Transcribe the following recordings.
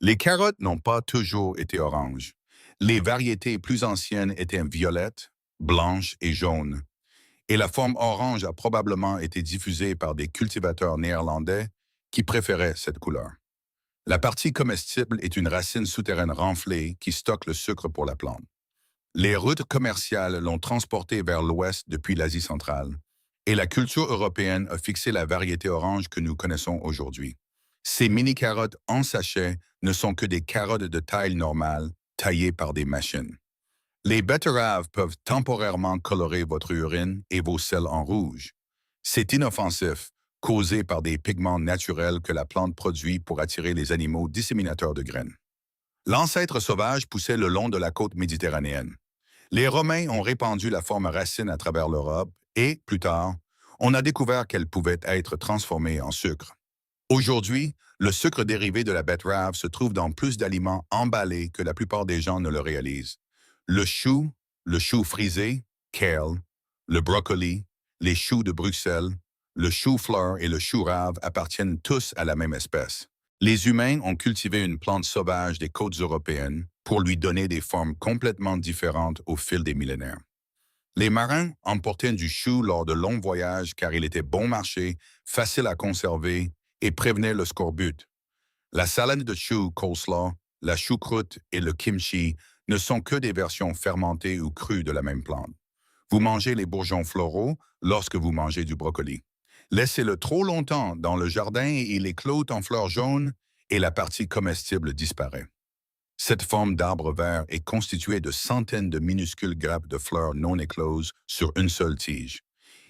Les carottes n'ont pas toujours été oranges. Les variétés plus anciennes étaient violettes, blanches et jaunes, et la forme orange a probablement été diffusée par des cultivateurs néerlandais qui préféraient cette couleur. La partie comestible est une racine souterraine renflée qui stocke le sucre pour la plante. Les routes commerciales l'ont transporté vers l'ouest depuis l'Asie centrale, et la culture européenne a fixé la variété orange que nous connaissons aujourd'hui. Ces mini-carottes en sachet ne sont que des carottes de taille normale, taillées par des machines. Les betteraves peuvent temporairement colorer votre urine et vos selles en rouge. C'est inoffensif, causé par des pigments naturels que la plante produit pour attirer les animaux disséminateurs de graines. L'ancêtre sauvage poussait le long de la côte méditerranéenne. Les Romains ont répandu la forme racine à travers l'Europe et, plus tard, on a découvert qu'elle pouvait être transformée en sucre. Aujourd'hui, le sucre dérivé de la betterave se trouve dans plus d'aliments emballés que la plupart des gens ne le réalisent. Le chou frisé, kale, le brocoli, les choux de Bruxelles, le chou-fleur et le chou-rave appartiennent tous à la même espèce. Les humains ont cultivé une plante sauvage des côtes européennes pour lui donner des formes complètement différentes au fil des millénaires. Les marins emportaient du chou lors de longs voyages car il était bon marché, facile à conserver et prévenait le scorbut. La salade de chou coleslaw, la choucroute et le kimchi ne sont que des versions fermentées ou crues de la même plante. Vous mangez les bourgeons floraux lorsque vous mangez du brocoli. Laissez-le trop longtemps dans le jardin et il éclate en fleurs jaunes et la partie comestible disparaît. Cette forme d'arbre vert est constituée de centaines de minuscules grappes de fleurs non écloses sur une seule tige.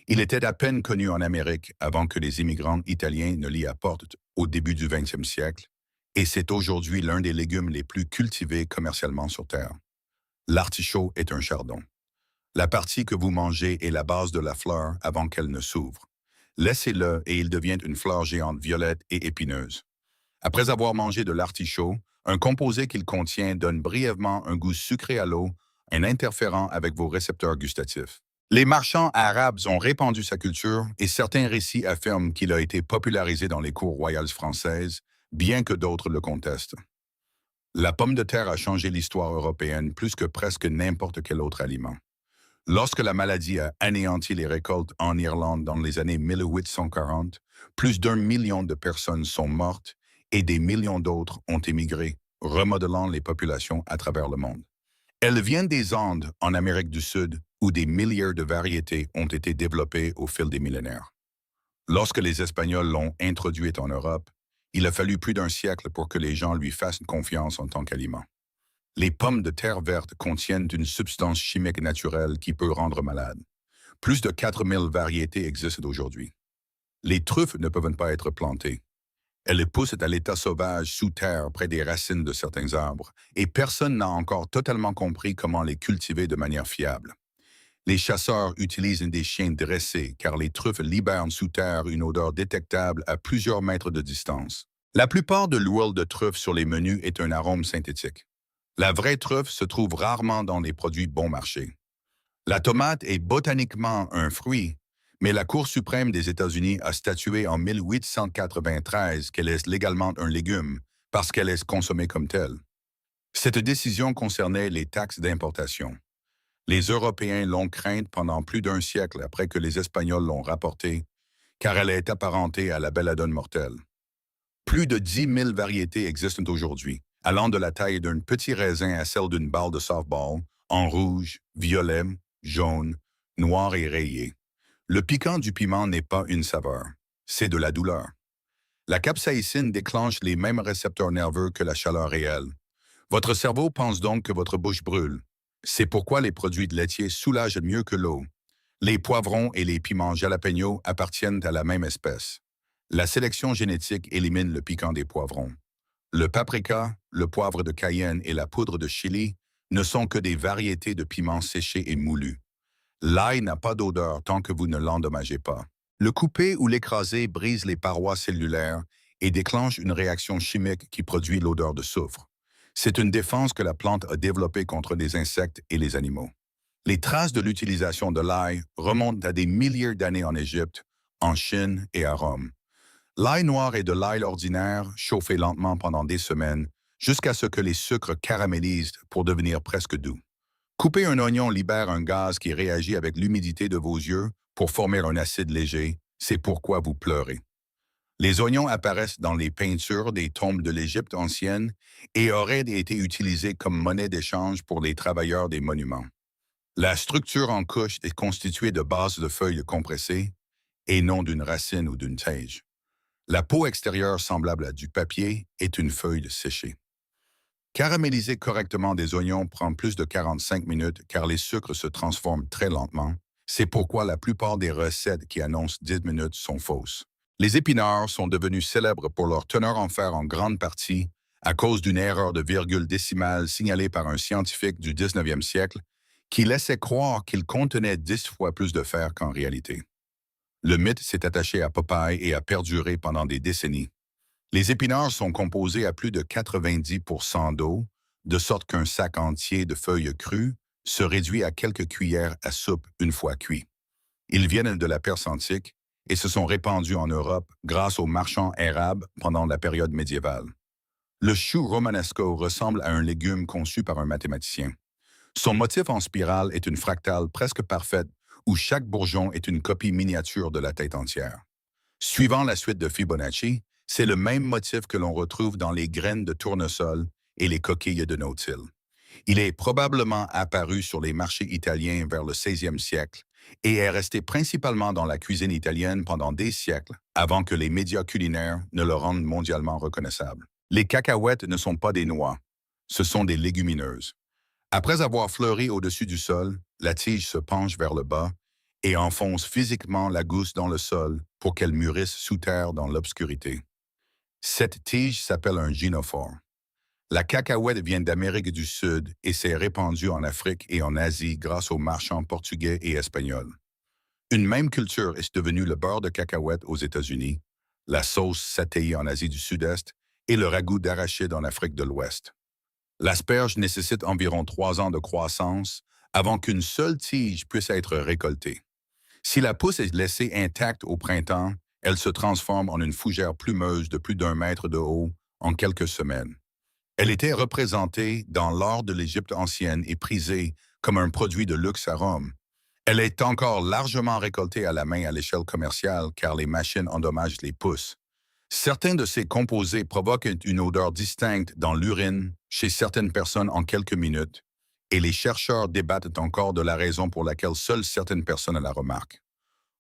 Il était à peine connu en Amérique avant que les immigrants italiens ne l'y apportent au début du 20e siècle, et c'est aujourd'hui l'un des légumes les plus cultivés commercialement sur Terre. L'artichaut est un chardon. La partie que vous mangez est la base de la fleur avant qu'elle ne s'ouvre. Laissez-le et il devient une fleur géante violette et épineuse. Après avoir mangé de l'artichaut, un composé qu'il contient donne brièvement un goût sucré à l'eau, en interférant avec vos récepteurs gustatifs. Les marchands arabes ont répandu sa culture et certains récits affirment qu'il a été popularisé dans les cours royales françaises, bien que d'autres le contestent. La pomme de terre a changé l'histoire européenne plus que presque n'importe quel autre aliment. Lorsque la maladie a anéanti les récoltes en Irlande dans les années 1840, plus d'1 million de personnes sont mortes et des millions d'autres ont émigré, remodelant les populations à travers le monde. Elles viennent des Andes, en Amérique du Sud, où des milliers de variétés ont été développées au fil des millénaires. Lorsque les Espagnols l'ont introduite en Europe, il a fallu plus d'un siècle pour que les gens lui fassent confiance en tant qu'aliment. Les pommes de terre verte contiennent une substance chimique naturelle qui peut rendre malade. Plus de 4000 variétés existent aujourd'hui. Les truffes ne peuvent pas être plantées. Elles poussent à l'état sauvage sous terre près des racines de certains arbres, et personne n'a encore totalement compris comment les cultiver de manière fiable. Les chasseurs utilisent des chiens dressés car les truffes libèrent sous terre une odeur détectable à plusieurs mètres de distance. La plupart de l'huile de truffe sur les menus est un arôme synthétique. La vraie truffe se trouve rarement dans les produits bon marché. La tomate est botaniquement un fruit, mais la Cour suprême des États-Unis a statué en 1893 qu'elle est légalement un légume parce qu'elle est consommée comme telle. Cette décision concernait les taxes d'importation. Les Européens l'ont crainte pendant plus d'un siècle après que les Espagnols l'ont rapportée, car elle est apparentée à la belladone mortelle. Plus de 10 000 variétés existent aujourd'hui, allant de la taille d'un petit raisin à celle d'une balle de softball, en rouge, violet, jaune, noir et rayé. Le piquant du piment n'est pas une saveur, c'est de la douleur. La capsaïcine déclenche les mêmes récepteurs nerveux que la chaleur réelle. Votre cerveau pense donc que votre bouche brûle. C'est pourquoi les produits laitiers soulagent mieux que l'eau. Les poivrons et les piments jalapeno appartiennent à la même espèce. La sélection génétique élimine le piquant des poivrons. Le paprika, le poivre de Cayenne et la poudre de chili ne sont que des variétés de piments séchés et moulus. L'ail n'a pas d'odeur tant que vous ne l'endommagez pas. Le couper ou l'écraser brise les parois cellulaires et déclenche une réaction chimique qui produit l'odeur de soufre. C'est une défense que la plante a développée contre les insectes et les animaux. Les traces de l'utilisation de l'ail remontent à des milliers d'années en Égypte, en Chine et à Rome. L'ail noir est de l'ail ordinaire, chauffé lentement pendant des semaines, jusqu'à ce que les sucres caramélisent pour devenir presque doux. Couper un oignon libère un gaz qui réagit avec l'humidité de vos yeux pour former un acide léger, c'est pourquoi vous pleurez. Les oignons apparaissent dans les peintures des tombes de l'Égypte ancienne et auraient été utilisés comme monnaie d'échange pour les travailleurs des monuments. La structure en couche est constituée de bases de feuilles compressées et non d'une racine ou d'une tige. La peau extérieure semblable à du papier est une feuille séchée. Caraméliser correctement des oignons prend plus de 45 minutes car les sucres se transforment très lentement. C'est pourquoi la plupart des recettes qui annoncent 10 minutes sont fausses. Les épinards sont devenus célèbres pour leur teneur en fer en grande partie à cause d'une erreur de virgule décimale signalée par un scientifique du 19e siècle qui laissait croire qu'ils contenaient 10 fois plus de fer qu'en réalité. Le mythe s'est attaché à Popeye et a perduré pendant des décennies. Les épinards sont composés à plus de 90% d'eau, de sorte qu'un sac entier de feuilles crues se réduit à quelques cuillères à soupe une fois cuit. Ils viennent de la Perse antique et se sont répandus en Europe grâce aux marchands arabes pendant la période médiévale. Le chou romanesco ressemble à un légume conçu par un mathématicien. Son motif en spirale est une fractale presque parfaite où chaque bourgeon est une copie miniature de la tête entière. Suivant la suite de Fibonacci, c'est le même motif que l'on retrouve dans les graines de tournesol et les coquilles de nautile. Il est probablement apparu sur les marchés italiens vers le 16e siècle et est resté principalement dans la cuisine italienne pendant des siècles avant que les médias culinaires ne le rendent mondialement reconnaissable. Les cacahuètes ne sont pas des noix, ce sont des légumineuses. Après avoir fleuri au-dessus du sol, la tige se penche vers le bas et enfonce physiquement la gousse dans le sol pour qu'elle mûrisse sous terre dans l'obscurité. Cette tige s'appelle un gynophore. La cacahuète vient d'Amérique du Sud et s'est répandue en Afrique et en Asie grâce aux marchands portugais et espagnols. Une même culture est devenue le beurre de cacahuète aux États-Unis, la sauce satéée en Asie du Sud-Est et le ragoût d'arachide en Afrique de l'Ouest. L'asperge nécessite environ 3 ans de croissance avant qu'une seule tige puisse être récoltée. Si la pousse est laissée intacte au printemps, elle se transforme en une fougère plumeuse de plus d'1 mètre de haut en quelques semaines. Elle était représentée dans l'art de l'Égypte ancienne et prisée comme un produit de luxe à Rome. Elle est encore largement récoltée à la main à l'échelle commerciale car les machines endommagent les pousses. Certains de ces composés provoquent une odeur distincte dans l'urine chez certaines personnes en quelques minutes, et les chercheurs débattent encore de la raison pour laquelle seules certaines personnes la remarquent.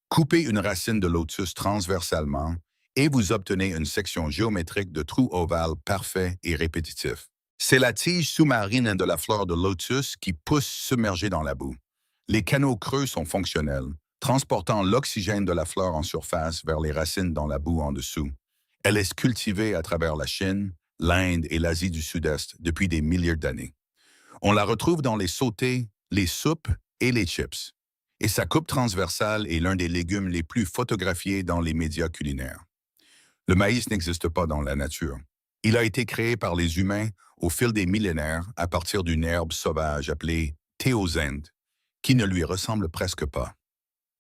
Coupez une racine de lotus transversalement et vous obtenez une section géométrique de trous ovales parfaits et répétitifs. C'est la tige sous-marine de la fleur de lotus qui pousse submergée dans la boue. Les canaux creux sont fonctionnels, transportant l'oxygène de la fleur en surface vers les racines dans la boue en dessous. Elle est cultivée à travers la Chine, l'Inde et l'Asie du Sud-Est depuis des milliers d'années. On la retrouve dans les sautés, les soupes et les chips. Et sa coupe transversale est l'un des légumes les plus photographiés dans les médias culinaires. Le maïs n'existe pas dans la nature. Il a été créé par les humains au fil des millénaires à partir d'une herbe sauvage appelée théosinte, qui ne lui ressemble presque pas.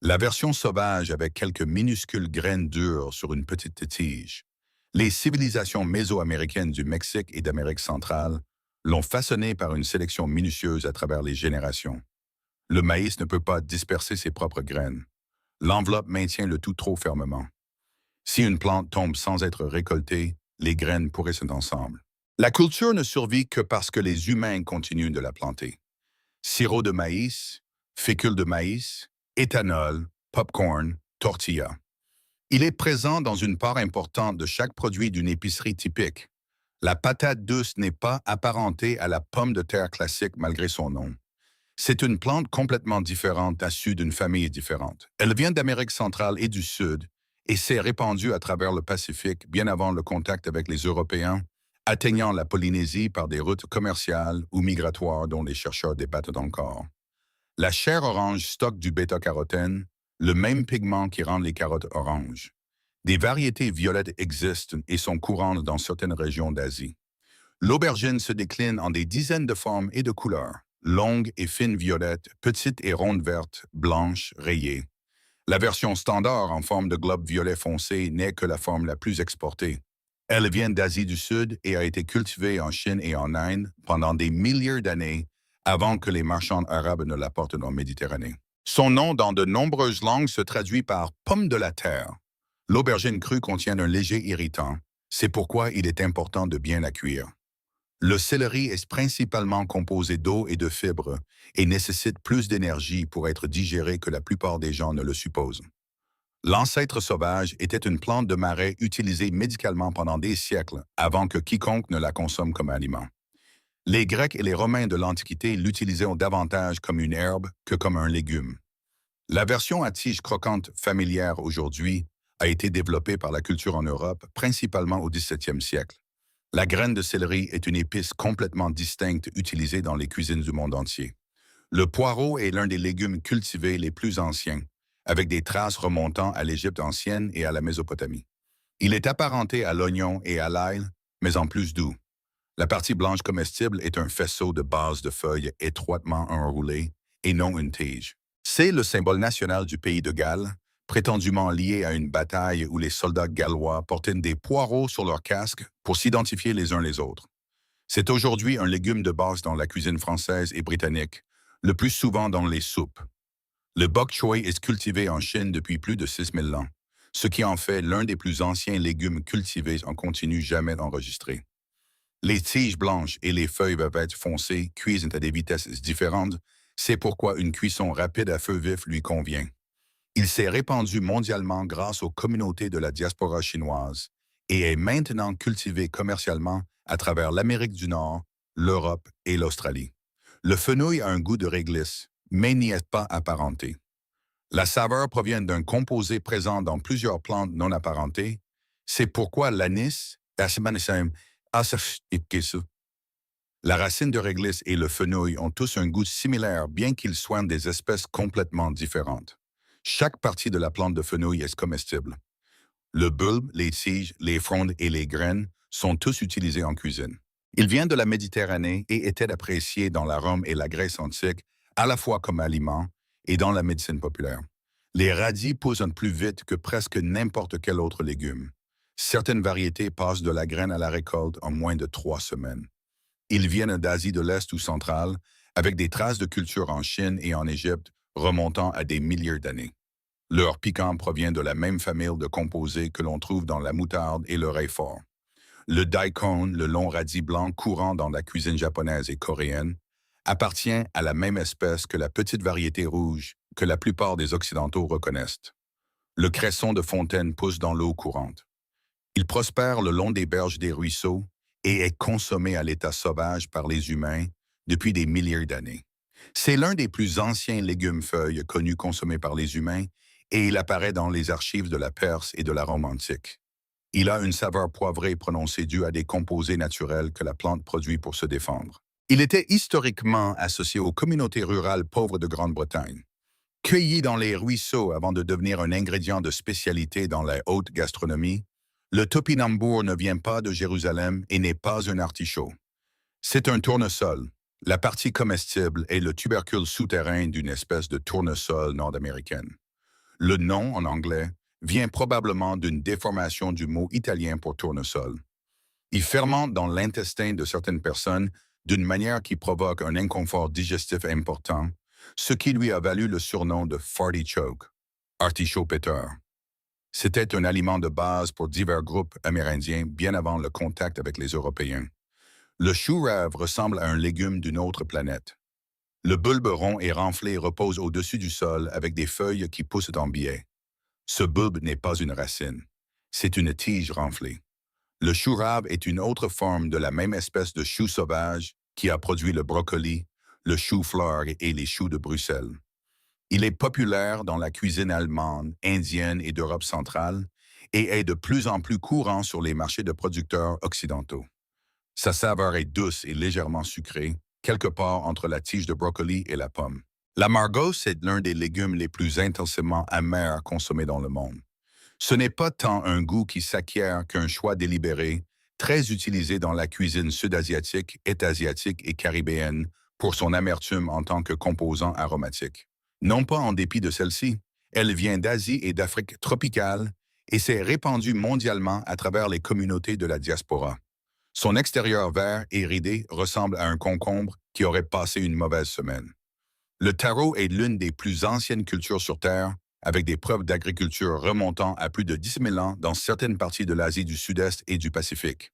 La version sauvage avec quelques minuscules graines dures sur une petite tige. Les civilisations mésoaméricaines du Mexique et d'Amérique centrale l'ont façonné par une sélection minutieuse à travers les générations. Le maïs ne peut pas disperser ses propres graines. L'enveloppe maintient le tout trop fermement. Si une plante tombe sans être récoltée, les graines pourraient se ensemble. La culture ne survit que parce que les humains continuent de la planter. Sirop de maïs, fécule de maïs, éthanol, popcorn, tortilla. Il est présent dans une part importante de chaque produit d'une épicerie typique. La patate douce n'est pas apparentée à la pomme de terre classique malgré son nom. C'est une plante complètement différente issue d'une famille différente. Elle vient d'Amérique centrale et du Sud et s'est répandue à travers le Pacifique bien avant le contact avec les Européens, atteignant la Polynésie par des routes commerciales ou migratoires dont les chercheurs débattent encore. La chair orange stocke du bêta-carotène, le même pigment qui rend les carottes oranges. Des variétés violettes existent et sont courantes dans certaines régions d'Asie. L'aubergine se décline en des dizaines de formes et de couleurs. Longue et fine violette, petite et ronde verte, blanche, rayée. La version standard en forme de globe violet foncé n'est que la forme la plus exportée. Elle vient d'Asie du Sud et a été cultivée en Chine et en Inde pendant des milliers d'années avant que les marchands arabes ne l'apportent en Méditerranée. Son nom dans de nombreuses langues se traduit par pomme de la terre. L'aubergine crue contient un léger irritant. C'est pourquoi il est important de bien la cuire. Le céleri est principalement composé d'eau et de fibres et nécessite plus d'énergie pour être digéré que la plupart des gens ne le supposent. L'ancêtre sauvage était une plante de marais utilisée médicalement pendant des siècles avant que quiconque ne la consomme comme aliment. Les Grecs et les Romains de l'Antiquité l'utilisaient davantage comme une herbe que comme un légume. La version à tige croquante familière aujourd'hui a été développée par la culture en Europe, principalement au XVIIe siècle. La graine de céleri est une épice complètement distincte utilisée dans les cuisines du monde entier. Le poireau est l'un des légumes cultivés les plus anciens, avec des traces remontant à l'Égypte ancienne et à la Mésopotamie. Il est apparenté à l'oignon et à l'ail, mais en plus doux. La partie blanche comestible est un faisceau de bases de feuilles étroitement enroulées et non une tige. C'est le symbole national du pays de Galles, prétendument lié à une bataille où les soldats gallois portaient des poireaux sur leur casque pour s'identifier les uns les autres. C'est aujourd'hui un légume de base dans la cuisine française et britannique, le plus souvent dans les soupes. Le bok choy est cultivé en Chine depuis plus de 6000 ans, ce qui en fait l'un des plus anciens légumes cultivés en continu jamais enregistrés. Les tiges blanches et les feuilles vevettes foncées cuisent à des vitesses différentes, c'est pourquoi une cuisson rapide à feu vif lui convient. Il s'est répandu mondialement grâce aux communautés de la diaspora chinoise et est maintenant cultivé commercialement à travers l'Amérique du Nord, l'Europe et l'Australie. Le fenouil a un goût de réglisse, mais n'y est pas apparenté. La saveur provient d'un composé présent dans plusieurs plantes non apparentées. C'est pourquoi l'anis, la racine de réglisse et le fenouil ont tous un goût similaire, bien qu'ils soient des espèces complètement différentes. Chaque partie de la plante de fenouil est comestible. Le bulbe, les tiges, les frondes et les graines sont tous utilisés en cuisine. Il vient de la Méditerranée et était apprécié dans la Rome et la Grèce antique, à la fois comme aliment et dans la médecine populaire. Les radis poussent plus vite que presque n'importe quel autre légume. Certaines variétés passent de la graine à la récolte en moins de 3 semaines. Ils viennent d'Asie de l'Est ou centrale, avec des traces de culture en Chine et en Égypte remontant à des milliers d'années. Leur piquant provient de la même famille de composés que l'on trouve dans la moutarde et le raifort. Le daikon, le long radis blanc courant dans la cuisine japonaise et coréenne, appartient à la même espèce que la petite variété rouge que la plupart des Occidentaux reconnaissent. Le cresson de fontaine pousse dans l'eau courante. Il prospère le long des berges des ruisseaux et est consommé à l'état sauvage par les humains depuis des milliers d'années. C'est l'un des plus anciens légumes-feuilles connus consommés par les humains et il apparaît dans les archives de la Perse et de la Rome antique. Il a une saveur poivrée prononcée due à des composés naturels que la plante produit pour se défendre. Il était historiquement associé aux communautés rurales pauvres de Grande-Bretagne. Cueilli dans les ruisseaux avant de devenir un ingrédient de spécialité dans la haute gastronomie, le topinambour ne vient pas de Jérusalem et n'est pas un artichaut. C'est un tournesol. La partie comestible est le tubercule souterrain d'une espèce de tournesol nord-américaine. Le nom, en anglais, vient probablement d'une déformation du mot italien pour tournesol. Il fermente dans l'intestin de certaines personnes d'une manière qui provoque un inconfort digestif important, ce qui lui a valu le surnom de fartichoke, artichaut péteur. C'était un aliment de base pour divers groupes amérindiens bien avant le contact avec les Européens. Le chou rave ressemble à un légume d'une autre planète. Le bulbe rond et renflé repose au-dessus du sol avec des feuilles qui poussent en biais. Ce bulbe n'est pas une racine, c'est une tige renflée. Le chou rave est une autre forme de la même espèce de chou sauvage qui a produit le brocoli, le chou-fleur et les choux de Bruxelles. Il est populaire dans la cuisine allemande, indienne et d'Europe centrale et est de plus en plus courant sur les marchés de producteurs occidentaux. Sa saveur est douce et légèrement sucrée, quelque part entre la tige de brocoli et la pomme. La margaux est l'un des légumes les plus intensément amers consommés dans le monde. Ce n'est pas tant un goût qui s'acquiert qu'un choix délibéré, très utilisé dans la cuisine sud-asiatique, est-asiatique et caribéenne pour son amertume en tant que composant aromatique. Non pas en dépit de celle-ci, elle vient d'Asie et d'Afrique tropicale et s'est répandu mondialement à travers les communautés de la diaspora. Son extérieur vert et ridé ressemble à un concombre qui aurait passé une mauvaise semaine. Le taro est l'une des plus anciennes cultures sur Terre, avec des preuves d'agriculture remontant à plus de 10 000 ans dans certaines parties de l'Asie du Sud-Est et du Pacifique.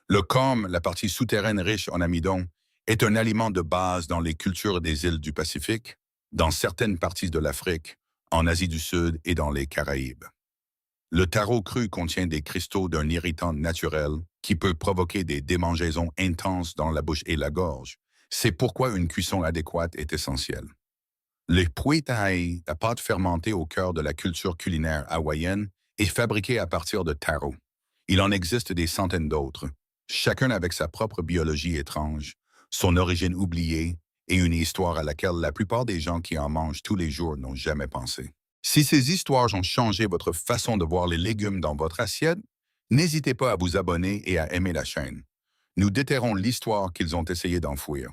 Le corm, la partie souterraine riche en amidon, est un aliment de base dans les cultures des îles du Pacifique, dans certaines parties de l'Afrique, en Asie du Sud et dans les Caraïbes. Le taro cru contient des cristaux d'un irritant naturel qui peut provoquer des démangeaisons intenses dans la bouche et la gorge. C'est pourquoi une cuisson adéquate est essentielle. Le pu'ita'i, la pâte fermentée au cœur de la culture culinaire hawaïenne, est fabriquée à partir de taro. Il en existe des centaines d'autres, chacun avec sa propre biologie étrange, son origine oubliée et une histoire à laquelle la plupart des gens qui en mangent tous les jours n'ont jamais pensé. Si ces histoires ont changé votre façon de voir les légumes dans votre assiette, n'hésitez pas à vous abonner et à aimer la chaîne. Nous déterrons l'histoire qu'ils ont essayé d'enfouir.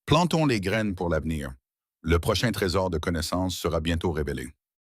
Plantons les graines pour l'avenir. Le prochain trésor de connaissances sera bientôt révélé.